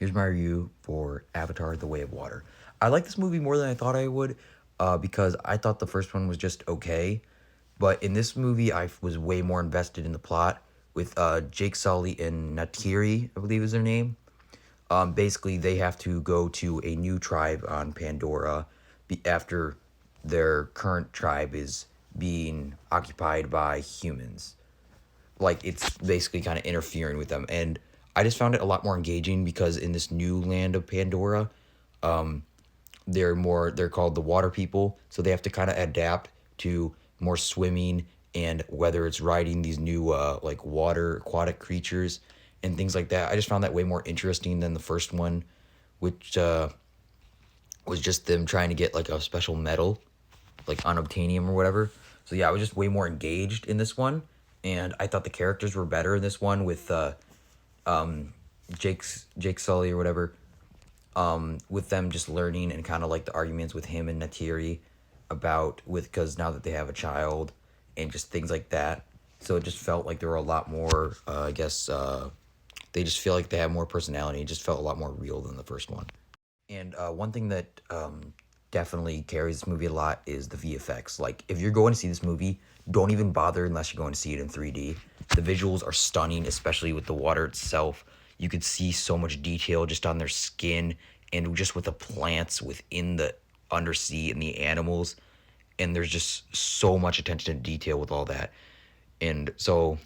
Here's my review for Avatar: The Way of Water. I like this movie more than I thought I would, because I thought the first one was just okay, but in this movie I was way more invested in the plot with Jake Sully and Natiri, I believe is their name. Basically, they have to go to a new tribe on Pandora after their current tribe is being occupied by humans. Like, it's basically kind of interfering with them, and I just found it a lot more engaging because in this new land of Pandora, they're called the water people, so they have to kind of adapt to more swimming, and whether it's riding these new like water aquatic creatures and things like that. I just found that way more interesting than the first one, which was just them trying to get like a special medal, like unobtainium or whatever. So yeah, I was just way more engaged in this one, and I thought the characters were better in this one with Jake Sully or whatever, with them just learning and kind of like the arguments with him and Natiri about with because now that they have a child and just things like that. So it just felt like there were a lot more. I guess they just feel like they have more personality. It just felt a lot more real than the first one. And one thing that definitely carries this movie a lot is the VFX. Like, if you're going to see this movie, don't even bother unless you're going to see it in 3D. The visuals are stunning, especially with the water itself. You could see so much detail just on their skin and just with the plants within the undersea and the animals. And there's just so much attention to detail with all that. And so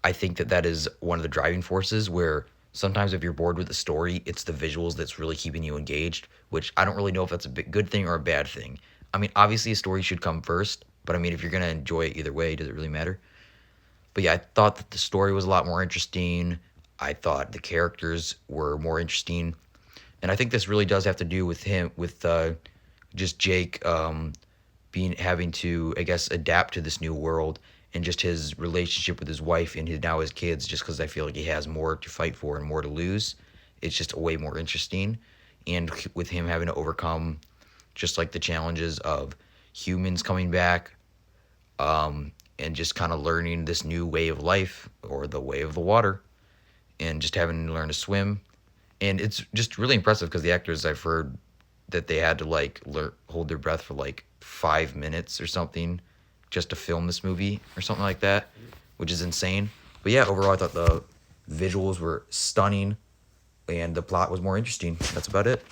I think that that is one of the driving forces where sometimes if you're bored with the story, it's the visuals that's really keeping you engaged, which I don't really know if that's a good thing or a bad thing. I mean, obviously a story should come first, but I mean, if you're going to enjoy it either way, does it really matter? But yeah, I thought that the story was a lot more interesting. I thought the characters were more interesting. And I think this really does have to do with him, with just Jake having to, I guess, adapt to this new world, and just his relationship with his wife and now his kids. Just because I feel like he has more to fight for and more to lose, it's just way more interesting. And with him having to overcome just like the challenges of humans coming back, and just kind of learning this new way of life or the way of the water, and just having to learn to swim. And it's just really impressive because the actors, I've heard that they had to like hold their breath for like 5 minutes or something just to film this movie or something like that, which is insane. But yeah, overall, I thought the visuals were stunning and the plot was more interesting. That's about it.